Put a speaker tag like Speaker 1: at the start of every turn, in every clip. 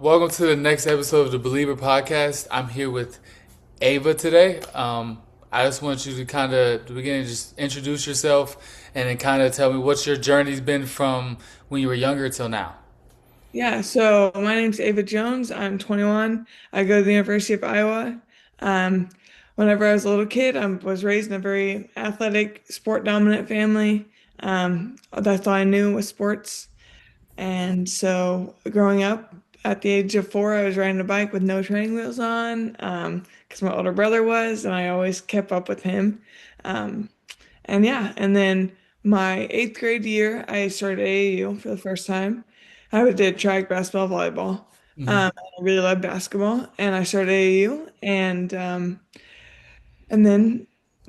Speaker 1: Welcome to the next episode of the Believer podcast. I'm here with Ava today. I just want you to kind of, at the beginning, just introduce yourself and then kind of tell me what your journey's been from when you were younger till now.
Speaker 2: Yeah, so my name's Ava Jones. I'm 21. I go to the University of Iowa. Um, Whenever I was a little kid, I was raised in a very athletic, sport dominant family. That's all I knew was sports. And so growing up at the age of 4, I was riding a bike with no training wheels on, because my older brother was, and I always kept up with him. Um, and yeah, and then my eighth grade year, I started AAU for the first time. I did track, basketball, volleyball.
Speaker 1: Hmm.
Speaker 2: I really loved basketball, and I started AAU, and then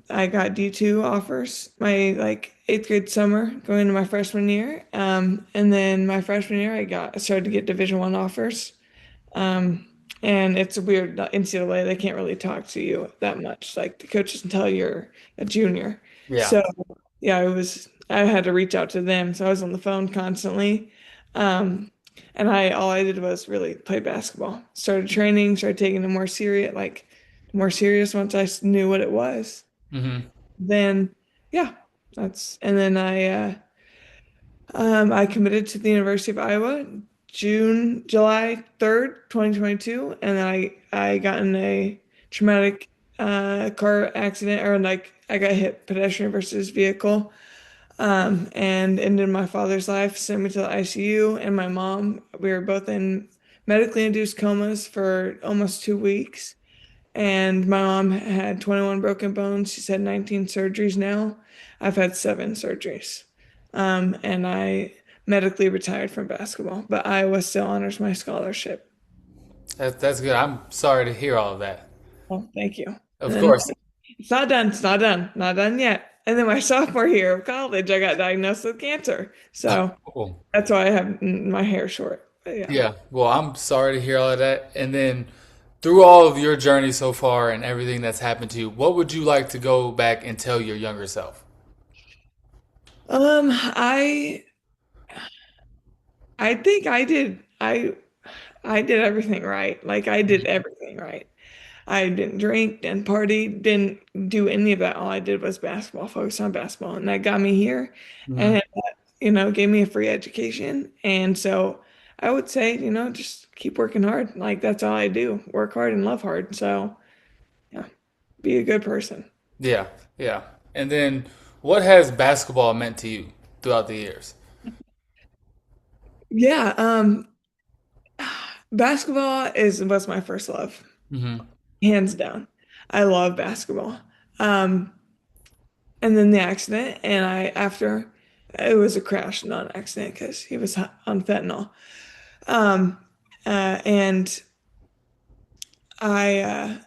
Speaker 2: I got D2 offers my like eighth grade summer going into my freshman year. And then my freshman year, I started to get Division 1 offers. Um, and it's a weird NCAA. They can't really talk to you that much. Like the coaches until you're a junior.
Speaker 1: Yeah.
Speaker 2: So yeah, I had to reach out to them. So I was on the phone constantly. And all I did was really play basketball. Started training, started taking it more serious once knew what it was.
Speaker 1: Hmm.
Speaker 2: Then yeah, and then I committed to the University of Iowa July 3rd, 2022, and then I got in a traumatic car accident, or like I got hit pedestrian versus vehicle, and ended my father's life, sent me to the ICU, and my mom. We were both in medically induced comas for almost 2 weeks, and my mom had 21 broken bones. She's had 19 surgeries now. I've had 7 surgeries. And I medically retired from basketball, but Iowa still honors my scholarship.
Speaker 1: That's good. I'm sorry to hear all of that.
Speaker 2: Well, thank you. And
Speaker 1: Of
Speaker 2: then
Speaker 1: course.
Speaker 2: it's not done. It's not done. Not done yet. And then my sophomore year of college, I got diagnosed with cancer. So
Speaker 1: Cool.
Speaker 2: that's why I have my hair short. But yeah.
Speaker 1: Yeah. Well, I'm sorry to hear all of that. And then through all of your journey so far and everything that's happened to you, what would you like to go back and tell your younger self?
Speaker 2: Um, I I think I did everything right. Like I did everything right. I didn't drink, didn't party, didn't do any of that. All I did was basketball, focus on basketball, and that got me here,
Speaker 1: Hmm.
Speaker 2: and gave me a free education. And so I would say, just keep working hard. Like that's all I do: work hard and love hard. So yeah, be a good person.
Speaker 1: Yeah. Yeah. And then what has basketball meant to you throughout the years?
Speaker 2: Yeah, basketball is was my first love,
Speaker 1: Hmm.
Speaker 2: hands down. I love basketball. Um, and then the accident, and I after it was a crash, not an accident, because he was on fentanyl. Um, and I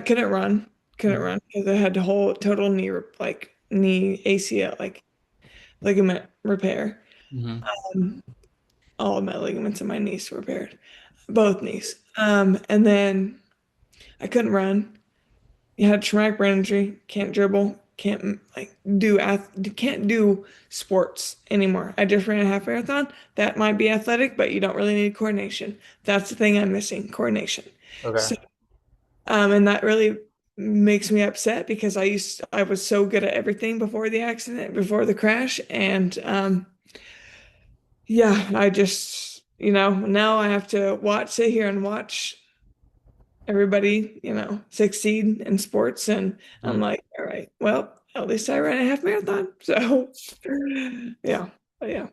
Speaker 2: couldn't run because I had the whole total knee ACL, like ligament repair.
Speaker 1: Hmm.
Speaker 2: Um, all of my ligaments in my knees repaired, both knees. And then I couldn't run. You had traumatic brain injury, can't dribble, can't do sports anymore. I just ran a half marathon. That might be athletic, but you don't really need coordination. That's the thing I'm missing, coordination.
Speaker 1: Okay.
Speaker 2: So, and that really makes me upset because I was so good at everything before the accident, before the crash, and yeah, I just, now I have to sit here and watch everybody, succeed in sports. And I'm
Speaker 1: Mhm.
Speaker 2: like, all right, well, at least I ran a half marathon. So yeah, yeah.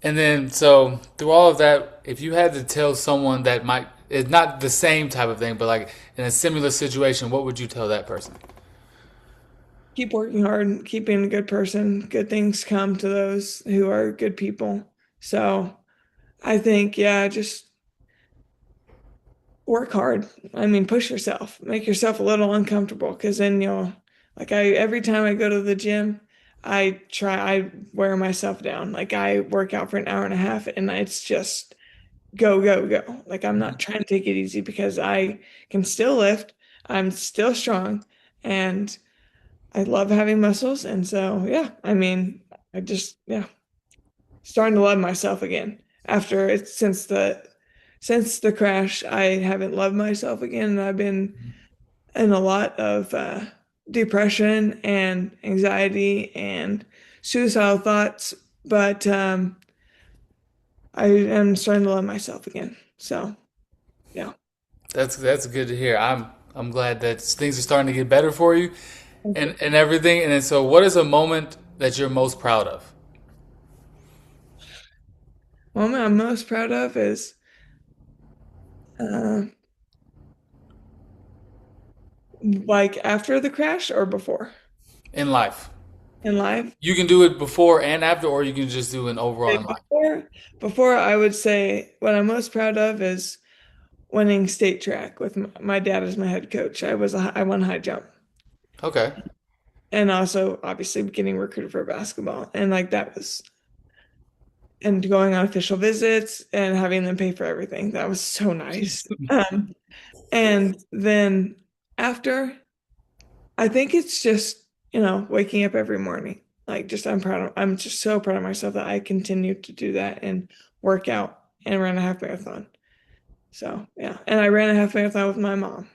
Speaker 1: And then, so through all of that, if you had to tell someone that might, it's not the same type of thing, but like in a similar situation, what would you tell that person?
Speaker 2: Keep working hard, keep being a good person. Good things come to those who are good people. So I think, yeah, just work hard. I mean, push yourself, make yourself a little uncomfortable because then every time I go to the gym, I wear myself down. Like I work out for an hour and a half and it's just go, go, go. Like I'm not trying to take it easy because I can still lift, I'm still strong, and I love having muscles. And so, yeah, I mean, yeah, starting to love myself again after it's since the since the crash, I haven't loved myself again, and I've been in a lot of depression and anxiety and suicidal thoughts. But I am starting to love myself again. So yeah.
Speaker 1: That's good to hear. I'm glad that things are starting to get better for you and everything. And then, so what is a moment that you're most proud of?
Speaker 2: Moment I'm most proud of is uh, like after the crash or before
Speaker 1: In life?
Speaker 2: in life.
Speaker 1: You can do it before and after, or you can just do an overall
Speaker 2: Okay,
Speaker 1: in life.
Speaker 2: before I would say what I'm most proud of is winning state track with my dad as my head coach. I won high jump,
Speaker 1: Okay.
Speaker 2: and also obviously getting recruited for basketball, and like that was and going on official visits and having them pay for everything. That was so nice. And then after, I think it's just, waking up every morning. Like just I'm just so proud of myself that I continue to do that and work out and run a half marathon. So yeah. And I ran a half marathon with my mom,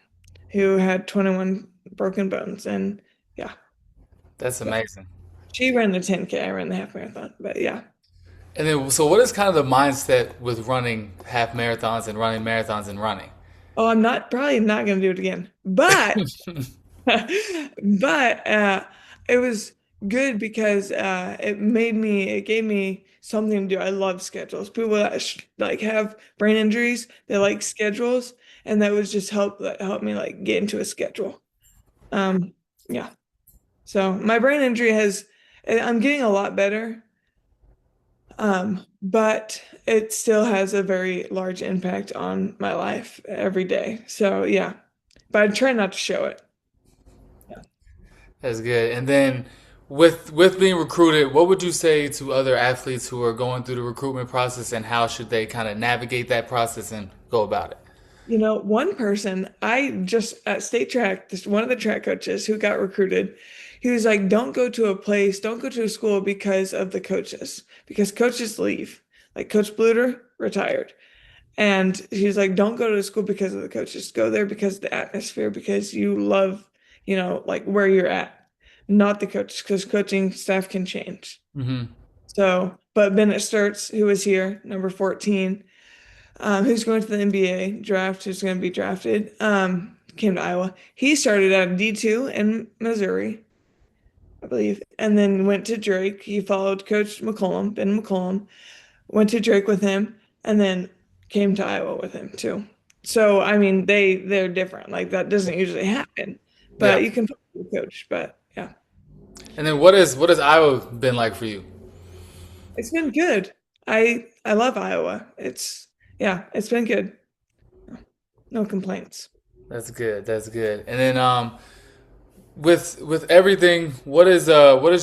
Speaker 2: who had 21 broken bones. And yeah,
Speaker 1: That's
Speaker 2: but
Speaker 1: amazing.
Speaker 2: she ran the 10K, I ran the half marathon. But yeah.
Speaker 1: And then, so what is kind of the mindset with running half marathons and running marathons and running?
Speaker 2: Oh, I'm not probably not gonna do it again. But but it was good because it gave me something to do. I love schedules. People that like have brain injuries, they like schedules, and that was just that helped me like get into a schedule. Um, yeah. So my brain injury I'm getting a lot better, but it still has a very large impact on my life every day. So yeah, but I try not to show it. Yeah.
Speaker 1: That's good. And then, with being recruited, what would you say to other athletes who are going through the recruitment process, and how should they kind of navigate that process and go about it?
Speaker 2: One person I just at state track, this one of the track coaches who got recruited, he was like, don't go to a school because of the coaches, because coaches leave. Like Coach Bluter retired. And he's like, don't go to school because of the coaches. Go there because of the atmosphere, because you love, like where you're at, not the coaches, because coaching staff can change.
Speaker 1: Hmm.
Speaker 2: So, but Bennett Sturts, who was here, number 14, who's going to the NBA draft, who's going to be drafted, came to Iowa. He started at D2 in Missouri, I believe, and then went to Drake. He followed Coach McCollum, Ben McCollum, went to Drake with him, and then came to Iowa with him too. So, I mean, they're different. Like that doesn't usually happen,
Speaker 1: Yeah.
Speaker 2: but you can follow the coach. But yeah,
Speaker 1: And then, what has Iowa been like for you?
Speaker 2: it's been good. I love Iowa. It's been good. No complaints.
Speaker 1: That's good. That's good. And then, with everything, what is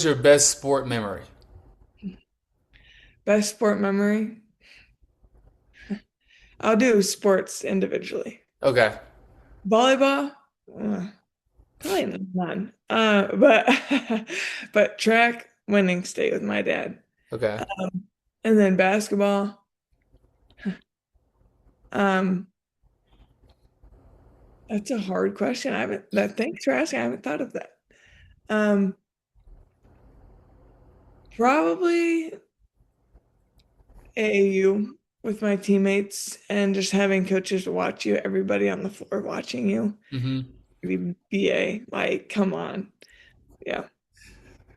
Speaker 1: your best sport memory?
Speaker 2: Best sport memory? I'll do sports individually.
Speaker 1: Okay.
Speaker 2: Volleyball? Uh, Probably none. But but track winning state with my dad.
Speaker 1: Okay.
Speaker 2: And then basketball. Um, that's a hard question. I haven't that thanks for asking. I haven't thought of that. Um, Probably AAU with my teammates and just having coaches watch you, everybody on the floor watching you.
Speaker 1: Hmm.
Speaker 2: Maybe BA, like, come on. Yeah.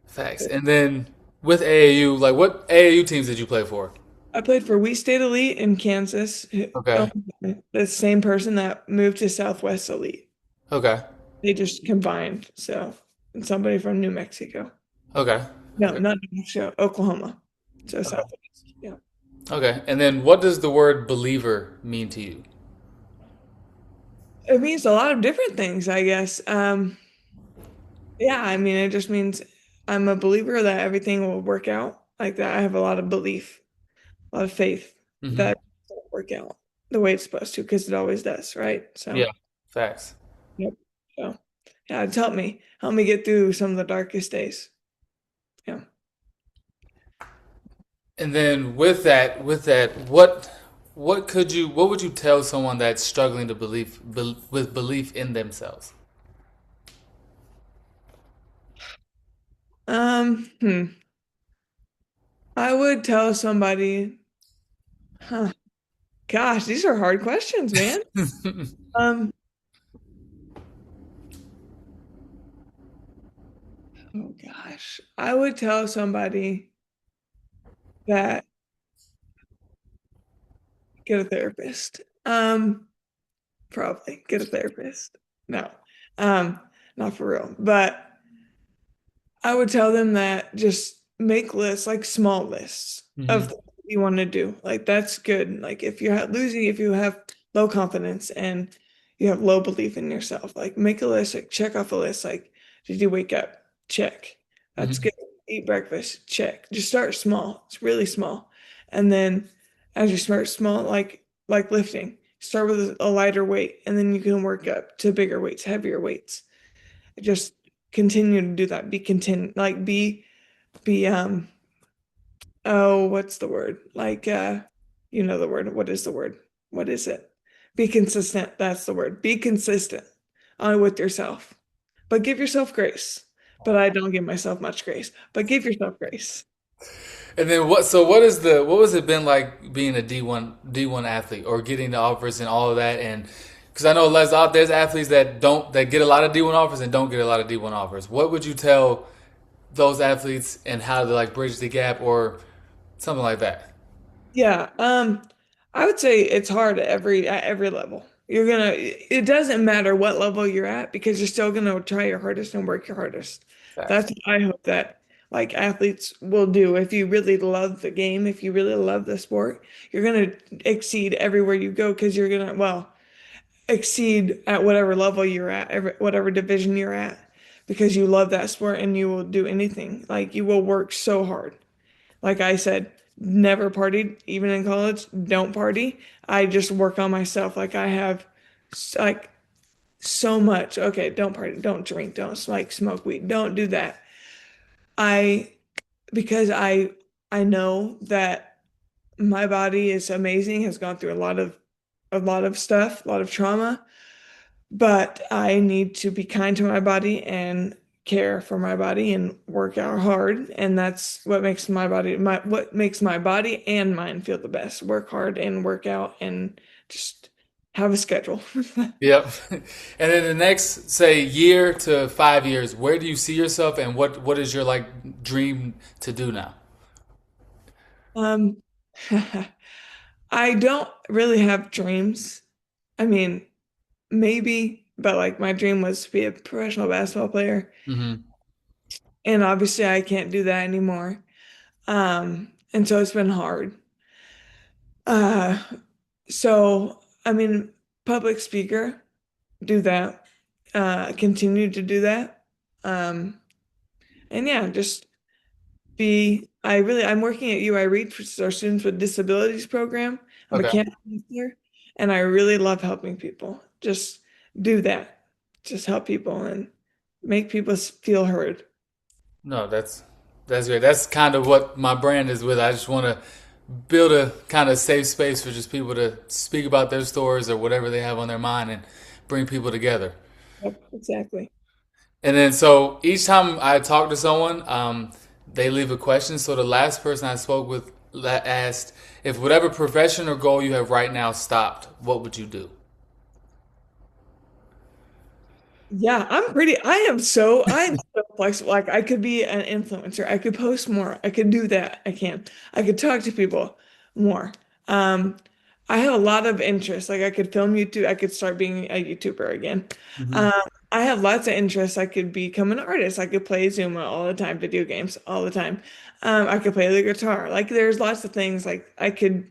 Speaker 1: Facts. And then with AAU, like what AAU teams did you play for?
Speaker 2: I played for We State Elite in Kansas.
Speaker 1: Okay.
Speaker 2: The same person that moved to Southwest Elite.
Speaker 1: Okay.
Speaker 2: They just combined. So, and somebody from New Mexico.
Speaker 1: Okay.
Speaker 2: No,
Speaker 1: Okay.
Speaker 2: not New Mexico, Oklahoma. So
Speaker 1: Okay.
Speaker 2: Southwest. Yeah.
Speaker 1: Okay. And then what does the word believer mean to you?
Speaker 2: It means a lot of different things, I guess. Yeah, I mean, it just means I'm a believer that everything will work out like that. I have a lot of belief, a lot of faith
Speaker 1: Hmm.
Speaker 2: that it'll work out the way it's supposed to, because it always does, right? So,
Speaker 1: Yeah. Facts.
Speaker 2: yep. So, yeah, it's helped me get through some of the darkest days. Yeah.
Speaker 1: And then with that, what what would you tell someone that's struggling to with belief in themselves?
Speaker 2: Hmm. I would tell somebody, huh, gosh, these are hard questions, man. Um, oh gosh. I would tell somebody that get a therapist. Probably get a therapist. No. Um, Not for real. But I would tell them that just make lists, like small lists of
Speaker 1: Hmm.
Speaker 2: things you want to do. Like that's good. Like if you're losing, if you have low confidence and you have low belief in yourself, like make a list, like check off a list. Like, did you wake up? Check. That's
Speaker 1: Hmm.
Speaker 2: good. Eat breakfast? Check. Just start small. It's really small. And then as you start small, like lifting, start with a lighter weight, and then you can work up to bigger weights, heavier weights. Just continue to do that. Be content, like be oh, what's the word? Like you know the word. What is the word? What is it? Be consistent. That's the word. Be consistent with yourself. But give yourself grace. But I don't give myself much grace. But give yourself grace.
Speaker 1: And then what? So what is the what was it been like being a D1 athlete or getting the offers and all of that? And because I know there's athletes that don't that get a lot of D1 offers and don't get a lot of D1 offers. What would you tell those athletes and how to like bridge the gap or something like that?
Speaker 2: Yeah, I would say it's hard at every level. It doesn't matter what level you're at because you're still gonna try your hardest and work your hardest.
Speaker 1: Facts.
Speaker 2: That's what I hope that like athletes will do. If you really love the game, if you really love the sport, you're gonna exceed everywhere you go because you're gonna, well, exceed at whatever level you're at, whatever division you're at, because you love that sport and you will do anything. Like you will work so hard. Like I said, never partied, even in college, don't party. I just work on myself. Like I have like so much. Okay, don't party, don't drink, don't like smoke weed, don't do that. I because I know that my body is amazing, has gone through a lot of stuff, a lot of trauma, but I need to be kind to my body and care for my body and work out hard. And that's what makes what makes my body and mind feel the best. Work hard and work out and just have a schedule.
Speaker 1: Yep. And then the next, say, year to 5 years, where do you see yourself, and what is your like dream to do now?
Speaker 2: Um, I don't really have dreams. I mean, maybe, but like my dream was to be a professional basketball player.
Speaker 1: Hmm.
Speaker 2: And obviously I can't do that anymore. And so it's been hard. Uh, so I mean, public speaker, do that. Continue to do that. Um, and yeah, just I'm working at UI Read for our Students with Disabilities program. I'm a
Speaker 1: Okay.
Speaker 2: camp counselor, and I really love helping people. Just do that. Just help people and make people feel heard.
Speaker 1: No, that's great. That's kind of what my brand is with. I just want to build a kind of safe space for just people to speak about their stories or whatever they have on their mind and bring people together.
Speaker 2: Yep, exactly.
Speaker 1: And then so each time I talk to someone, they leave a question. So the last person I spoke with asked if whatever profession or goal you have right now stopped, what would you do?
Speaker 2: Yeah, I'm so flexible. Like I could be an influencer. I could post more. I could do that. I could talk to people more. Um, I have a lot of interests. Like I could film YouTube. I could start being a YouTuber again.
Speaker 1: Hmm.
Speaker 2: Um, I have lots of interests. I could become an artist. I could play Zuma all the time, video games all the time. I could play the guitar. Like there's lots of things like I could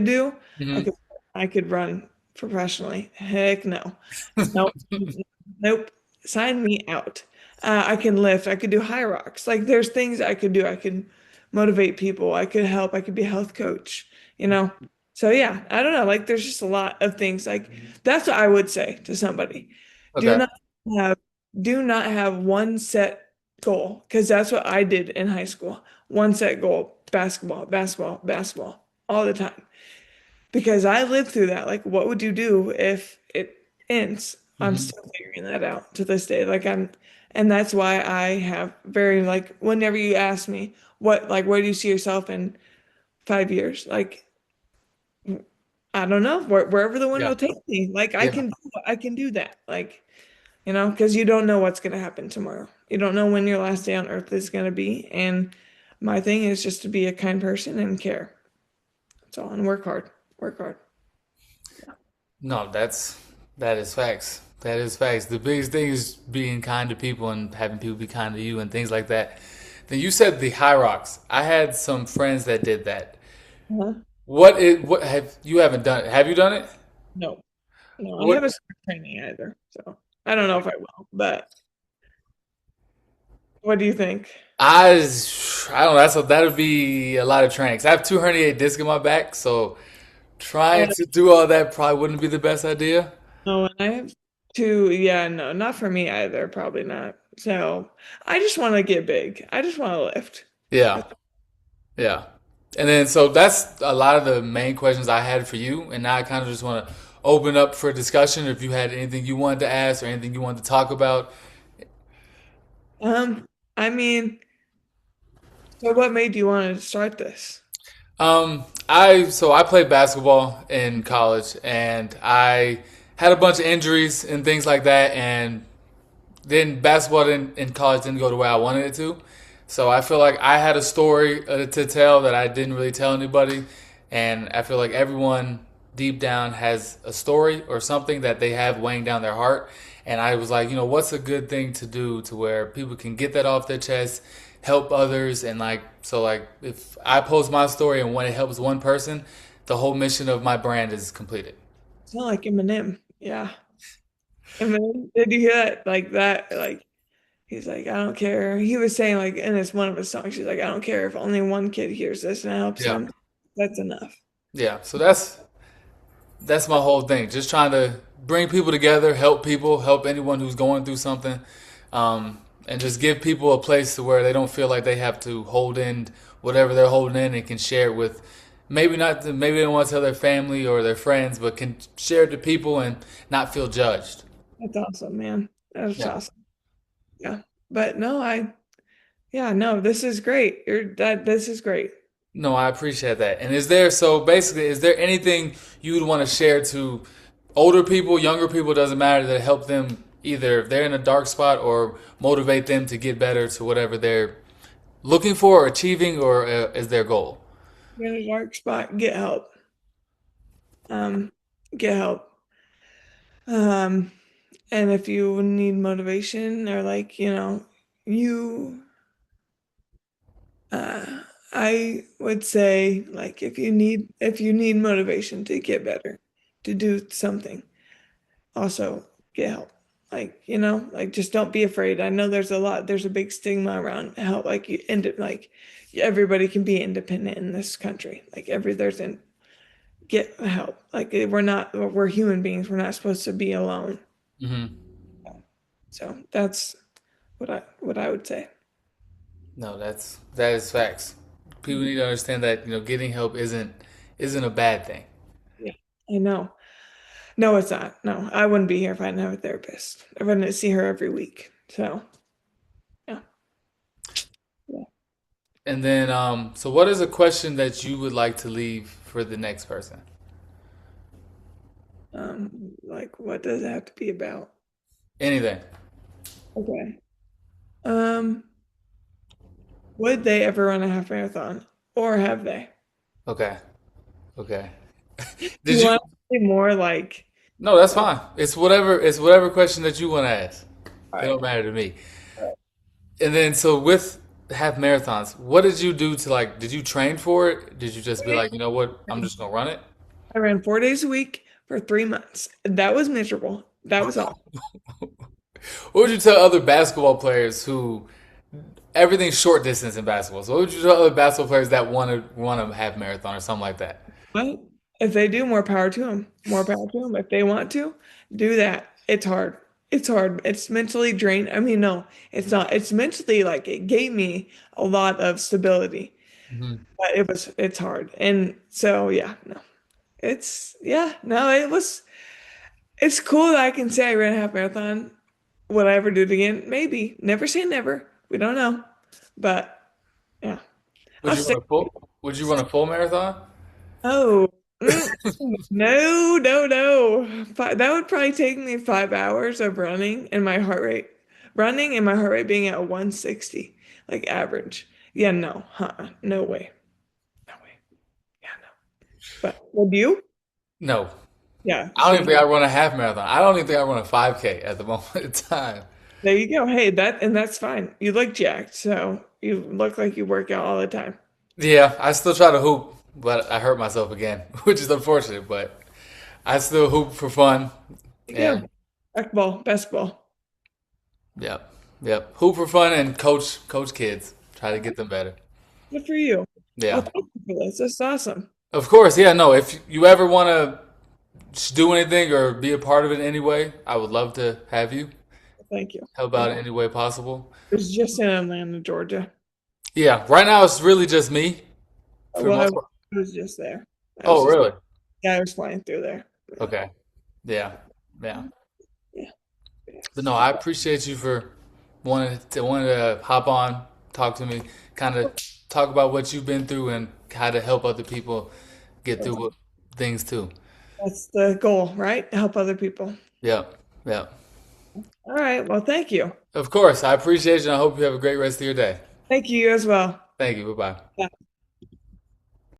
Speaker 2: do. I
Speaker 1: Hmm.
Speaker 2: could I could run professionally. Heck no. Nope. Nope. Sign me out. I can lift. I could do high rocks. Like there's things I could do. I could motivate people. I could help. I could be a health coach, you know? So yeah, I don't know. Like there's just a lot of things. Like that's what I would say to somebody. Do
Speaker 1: Okay.
Speaker 2: not have do not have one set goal because that's what I did in high school. One set goal, basketball, basketball, basketball all the time. because I lived through that. Like, what would you do if it ends? I'm
Speaker 1: Hmm.
Speaker 2: still figuring that out to this day. And that's why I have very, like, whenever you ask me like, where do you see yourself in 5 years? Like, I don't know, wherever the wind
Speaker 1: Yeah.
Speaker 2: will take me. Like,
Speaker 1: Yeah.
Speaker 2: I can do that. Like, because you don't know what's going to happen tomorrow. You don't know when your last day on earth is going to be. And my thing is just to be a kind person and care. That's all. And work hard. Work hard.
Speaker 1: No, that is facts. That is facts. The biggest thing is being kind to people and having people be kind to you and things like that. Then you said the high rocks. I had some friends that did that.
Speaker 2: Uh-huh.
Speaker 1: What have you haven't done it? Have you done it?
Speaker 2: No, no, I
Speaker 1: What
Speaker 2: haven't started training either. So I don't know if I will, but what do you think?
Speaker 1: I I don't know. That would be a lot of training. 'Cause I have two herniated discs in my back, so
Speaker 2: Oh,
Speaker 1: trying to do all that probably wouldn't be the best idea.
Speaker 2: no, and I have two. Yeah, no, not for me either. Probably not. So I just want to get big. I just want to lift.
Speaker 1: Yeah, yeah. And then so that's a lot of the main questions I had for you, and now I kind of just want to open up for discussion. If you had anything you wanted to ask or anything you wanted to talk about.
Speaker 2: Um, I mean, so what made you want to start this?
Speaker 1: I played basketball in college, and I had a bunch of injuries and things like that, and then basketball in college didn't go the way I wanted it to. So I feel like I had a story to tell that I didn't really tell anybody. And I feel like everyone deep down has a story or something that they have weighing down their heart. And I was like, what's a good thing to do to where people can get that off their chest, help others. And like, if I post my story and when it helps one person, the whole mission of my brand is completed.
Speaker 2: Sound like Eminem. Yeah. Eminem, did you hear that? Like that, like he's like, I don't care. He was saying like in this one of his songs, he's like, I don't care if only one kid hears this and it helps
Speaker 1: Yeah.
Speaker 2: him. That's enough.
Speaker 1: Yeah. So that's my whole thing. Just trying to bring people together, help anyone who's going through something, and just give people a place to where they don't feel like they have to hold in whatever they're holding in and can share it with. Maybe they don't want to tell their family or their friends, but can share it to people and not feel judged.
Speaker 2: That's awesome, man. That's
Speaker 1: Yeah.
Speaker 2: awesome. Yeah. But no, yeah, no, this is great. This is great.
Speaker 1: No, I appreciate that. And is there anything you would want to share to older people, younger people, doesn't matter, that help them either if they're in a dark spot or motivate them to get better to whatever they're looking for or achieving or is their goal?
Speaker 2: You're in a dark spot, get help. Um, get help. Um, and if you need motivation or like, you I would say like if you need motivation to get better, to do something, also get help. Like, like just don't be afraid. I know there's a big stigma around help. Like you end up like everybody can be independent in this country. Like there's an get help. Like we're human beings. We're not supposed to be alone.
Speaker 1: Hmm.
Speaker 2: So that's what I would say.
Speaker 1: No, that is facts. People need to understand that getting help isn't a bad thing.
Speaker 2: Yeah, I know. No, it's not. No, I wouldn't be here if I didn't have a therapist. I wouldn't see her every week. So, yeah. Yeah.
Speaker 1: And then, so what is a question that you would like to leave for the next person?
Speaker 2: Like, what does it have to be about?
Speaker 1: Anything.
Speaker 2: Okay. Um, would they ever run a half marathon, or have they?
Speaker 1: Okay. Okay.
Speaker 2: Do
Speaker 1: Did
Speaker 2: you
Speaker 1: you?
Speaker 2: want to say more like,
Speaker 1: No, that's fine. It's whatever. It's whatever question that you want to ask.
Speaker 2: all
Speaker 1: It
Speaker 2: right,
Speaker 1: don't matter to me.
Speaker 2: all right.
Speaker 1: And then, so with half marathons, what did you do to like? Did you train for it? Did you just be like, you know what? I'm just gonna run it.
Speaker 2: I ran 4 days a week for 3 months. That was miserable. That was all.
Speaker 1: What would you tell other basketball players who everything's short distance in basketball? So what would you tell other basketball players that want to half marathon or something like that?
Speaker 2: But if they do, more power to them. More power to them. If they want to, do that. It's hard. It's hard. It's mentally drained. I mean, no, it's not. It's mentally like it gave me a lot of stability,
Speaker 1: Hmm.
Speaker 2: but it's hard. And so, yeah, no. Yeah, no, it's cool that I can say I ran a half marathon. Would I ever do it again? Maybe. Never say never. We don't know. But yeah,
Speaker 1: Would
Speaker 2: I'll
Speaker 1: you run
Speaker 2: stick.
Speaker 1: a full? Would you run a full marathon?
Speaker 2: Oh, no, no, no. That would probably take me 5 hours of running and my heart rate being at 160, like average. Yeah, no, no way, no way. Yeah, no. But would you?
Speaker 1: No,
Speaker 2: Yeah,
Speaker 1: I don't
Speaker 2: see,
Speaker 1: even think I run a half marathon. I don't even think I run a 5K at the moment in time.
Speaker 2: there you go. Hey, that's fine. You look jacked, so you look like you work out all the time.
Speaker 1: Yeah, I still try to hoop, but I hurt myself again, which is unfortunate. But I still hoop for fun,
Speaker 2: There you
Speaker 1: and
Speaker 2: go. Basketball, best ball.
Speaker 1: yep, yep, hoop for fun and coach kids, try to get them better.
Speaker 2: Good for you. Well,
Speaker 1: Yeah,
Speaker 2: thank you for this. That's awesome.
Speaker 1: of course. Yeah, no. If you ever want to do anything or be a part of it in any way, I would love to have you
Speaker 2: Thank you.
Speaker 1: help out
Speaker 2: Thank
Speaker 1: in
Speaker 2: you.
Speaker 1: any way possible.
Speaker 2: It was just in Atlanta, Georgia.
Speaker 1: Yeah, right now it's really just me for the
Speaker 2: Well,
Speaker 1: most part.
Speaker 2: I was just there. I was
Speaker 1: Oh,
Speaker 2: just,
Speaker 1: really?
Speaker 2: yeah, I was flying through there. Yeah.
Speaker 1: Okay. Yeah, yeah.
Speaker 2: Yeah.
Speaker 1: But no, I appreciate you for wanting to hop on, talk to me, kind of talk about what you've been through and how to help other people get through things too.
Speaker 2: That's the goal, right? To help other people.
Speaker 1: Yep, yep.
Speaker 2: All right. Well, thank you.
Speaker 1: Of course, I appreciate you. And I hope you have a great rest of your day.
Speaker 2: Thank you as well.
Speaker 1: Thank you. Bye bye.
Speaker 2: Yeah.